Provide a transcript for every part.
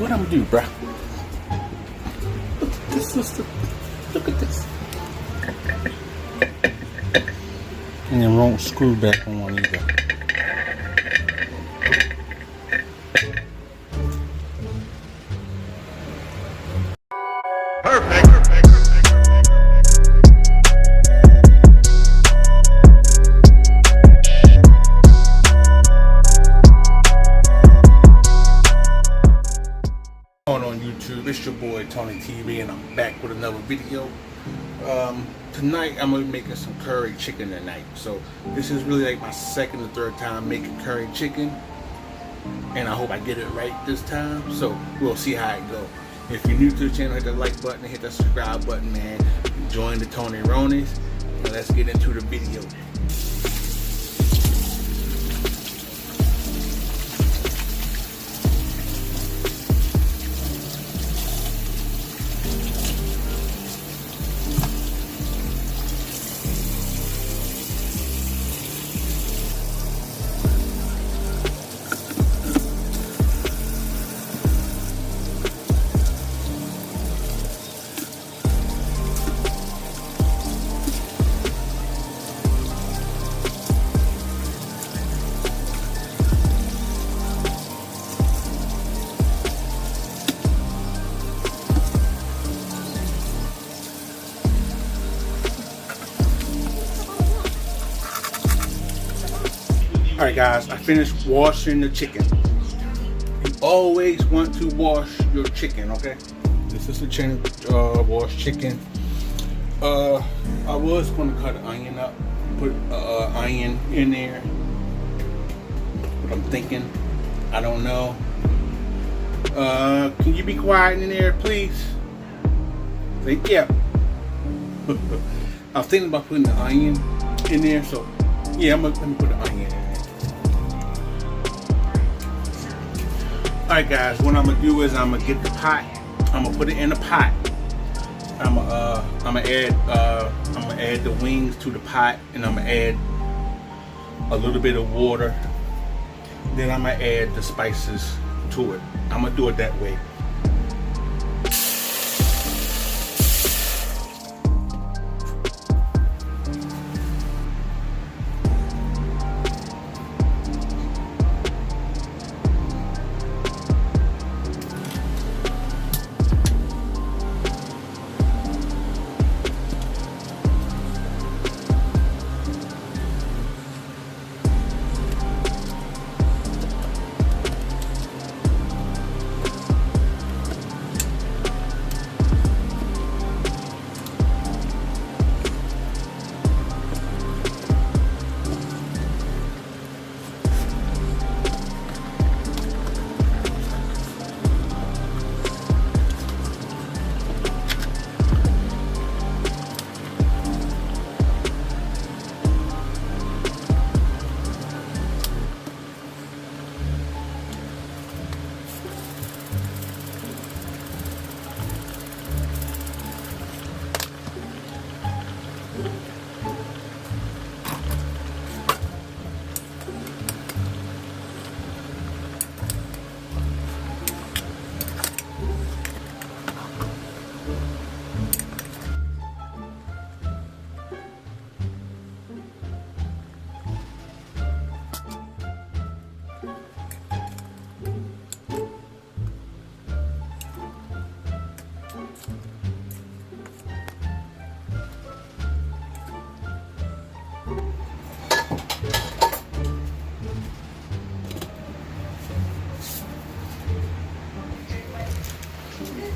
what I'm gonna do, bruh? Look at this, sister. Look at this. And it won't screw back on either. Perfect. On YouTube, it's your boy Tony TV, and I'm back with another video. Tonight I'm gonna be making some curry chicken tonight. So this is really like my second or third time making curry chicken, and I hope I get it right this time. So we'll see how it goes. If you're new to the channel, hit the like button and hit that subscribe button, man. Join the Tony Ronies, and let's get into the video. Alright guys, I finished washing the chicken. You always want to wash your chicken, okay? This is the washed chicken. I was going to cut an onion up, put onion in there. But I'm thinking, I don't know. Can you be quiet in there, please? Thank you. I was thinking about putting the onion in there, so yeah, let me put the onion in there. Alright guys, what I'm gonna do is I'm gonna get the pot. I'm gonna put it in the pot. I'm gonna add the wings to the pot, and I'm gonna add a little bit of water. Then I'm gonna add the spices to it. I'm gonna do it that way.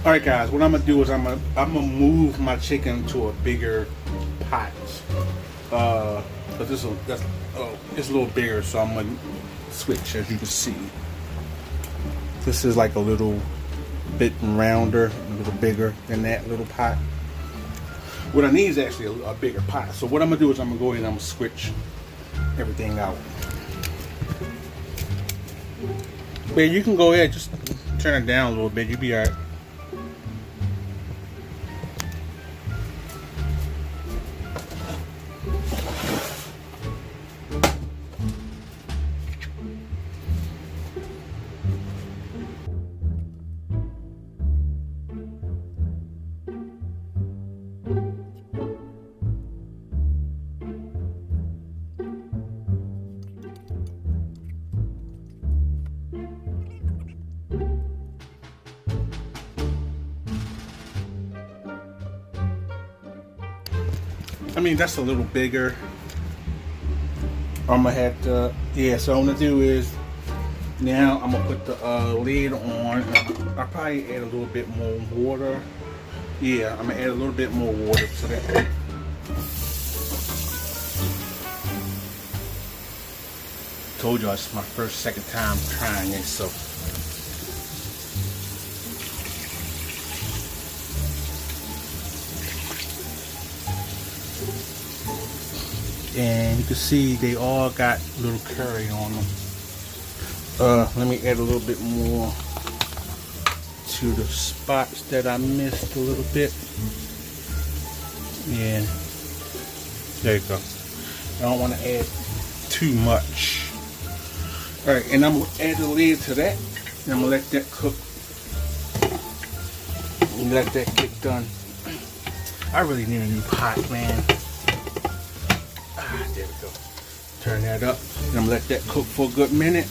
All right, guys. What I'm gonna do is I'm gonna move my chicken to a bigger pot. But it's a little bigger, so I'm gonna switch. As you can see, this is like a little bit rounder, a little bigger than that little pot. What I need is actually a bigger pot. So what I'm gonna do is I'm gonna go ahead and I'm gonna switch everything out. But you can go ahead, just turn it down a little bit. You'll be all right. I mean, that's a little bigger. I'm gonna have to, yeah, so what I'm gonna do is, now I'm gonna put the lid on. I'll probably add a little bit more water. Yeah, I'm gonna add a little bit more water to that. Told you it's my second time trying this, so. And you can see they all got little curry on them. Let me add a little bit more to the spots that I missed a little bit. Yeah, there you go. I don't want to add too much. All right, and I'm gonna add the lid to that, and I'm gonna let that cook. And let that get done. I really need a new pot, man. There we go. Turn that up, and I'm gonna let that cook for a good minute,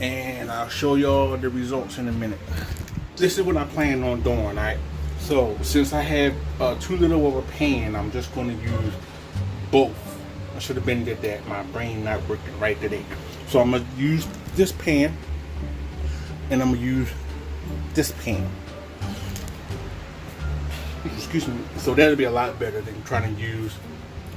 and I'll show y'all the results in a minute. This is what I plan on doing, alright? So since I have too little of a pan, I'm just going to use both. I should have been did that. My brain not working right today. So I'm gonna use this pan, and I'm gonna use this pan. Excuse me. So that'll be a lot better than trying to use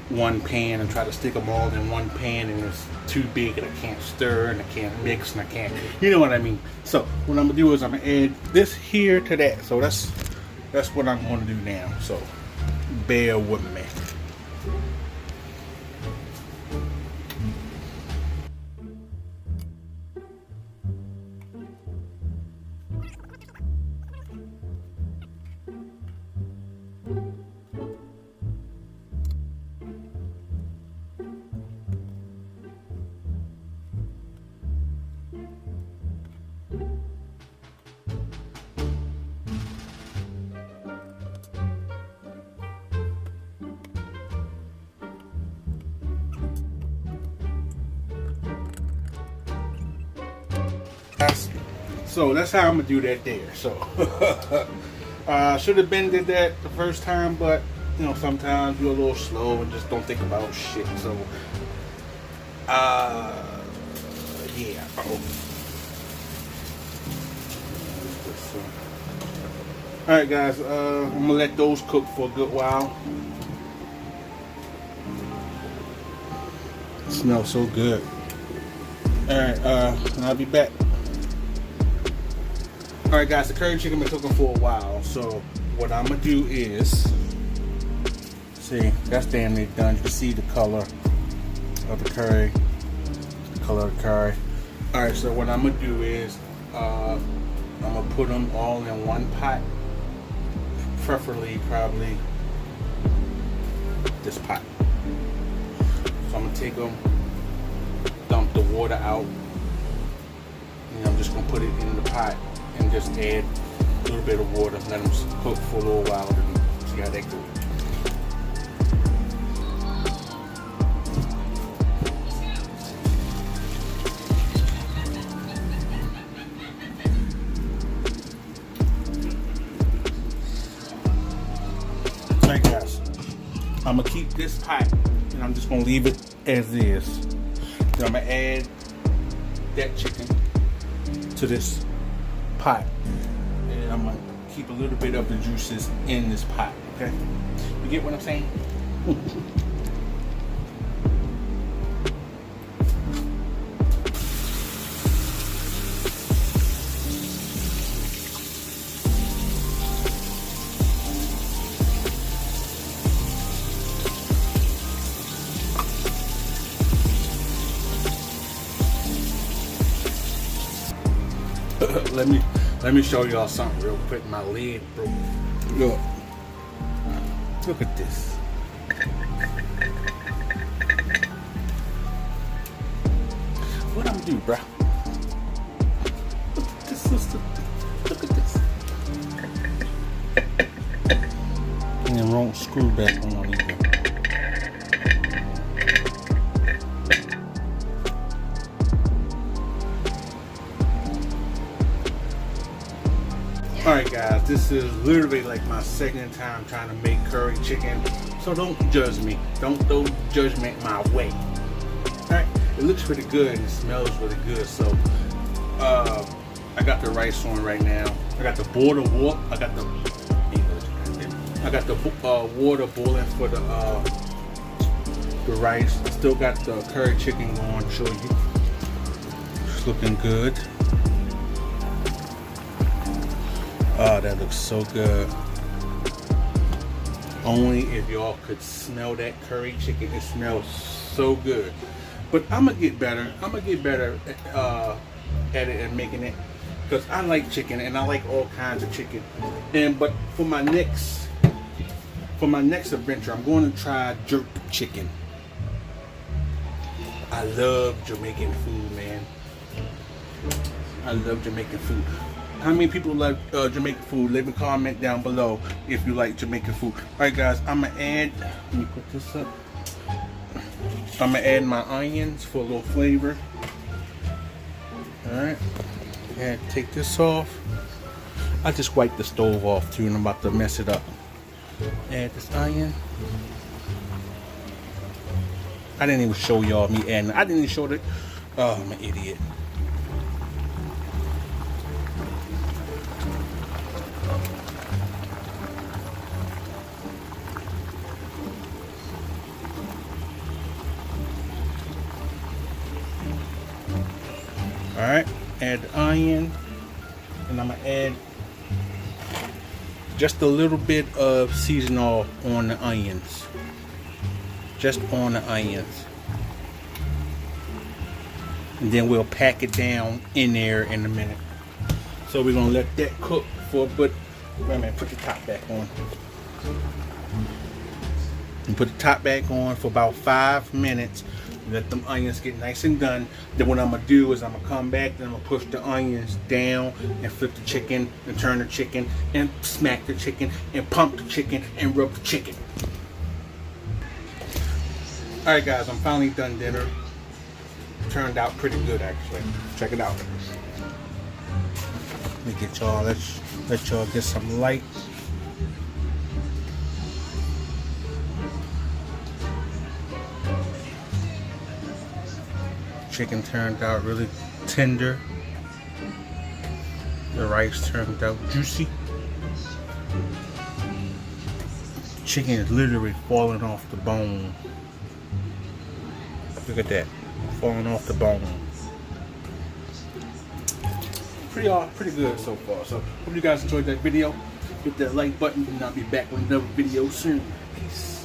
one pan and try to stick them all in one pan, and it's too big and I can't stir and I can't mix and I can't, you know what I mean. So what I'm gonna do is I'm gonna add this here to that. So that's what I'm gonna do now. So bear with me. So that's how I'm gonna do that there. So should have been did that the first time, but you know, sometimes you're a little slow and just don't think about shit. So yeah. Alright guys, I'm gonna let those cook for a good while. It smells so good. Alright, I'll be back. Alright guys, the curry chicken been cooking for a while, so what I'm gonna do is, see, that's damn near done. You can see the color of the curry. Alright, so what I'm gonna do is, I'm gonna put them all in one pot, preferably probably this pot. So I'm gonna take them, dump the water out, and I'm just gonna put it in the pot and just add a little bit of water, let them cook for a little while and see how they go. Alright guys, I'm gonna keep this pot and I'm just gonna leave it as is. Then I'm gonna add that chicken to this pot, and I'm gonna keep a little bit of the juices in this pot. Okay, you get what I'm saying? Let me show y'all something real quick. My lid broke. Look at this. What I'm gonna do, bruh? Look at this, sister. Look at this. And it won't screw back on either. Alright guys, this is literally like my second time trying to make curry chicken. So don't judge me. Don't throw judgment my way. Alright, it looks pretty good and it smells really good. So I got the rice on right now. I got the water water boiling for the rice. I still got the curry chicken going to show you. It's looking good. Oh, that looks so good. Only if y'all could smell that curry chicken. It smells so good. But I'm gonna get better. I'm gonna get better at it and making it, because I like chicken and I like all kinds of chicken. But for my next adventure, I'm going to try jerk chicken. I love Jamaican food, man. I love Jamaican food. How many people like Jamaican food? Leave a comment down below if you like Jamaican food. Alright guys, I'm gonna add, let me put this up. I'm gonna add my onions for a little flavor. Alright, and take this off. I just wiped the stove off too and I'm about to mess it up. Add this onion. I didn't even show y'all me adding. I didn't even show it. Oh, I'm an idiot. Alright, add the onion, and I'm going to add just a little bit of seasoning oil on the onions. Just on the onions. And then we'll pack it down in there in a minute. So we're going to let that cook for a bit. Wait a minute, put the top back on. And put the top back on for about 5 minutes. Let them onions get nice and done. Then what I'm gonna do is I'm gonna come back and I'm gonna push the onions down and flip the chicken and turn the chicken and smack the chicken and pump the chicken and rub the chicken. Alright guys, I'm finally done dinner. Turned out pretty good actually. Check it out. Let me get y'all, let y'all get some light. Chicken turned out really tender. The rice turned out juicy. Chicken is literally falling off the bone. Look at that, falling off the bone. Pretty good so far. So hope you guys enjoyed that video. Hit that like button and I'll be back with another video soon. Peace.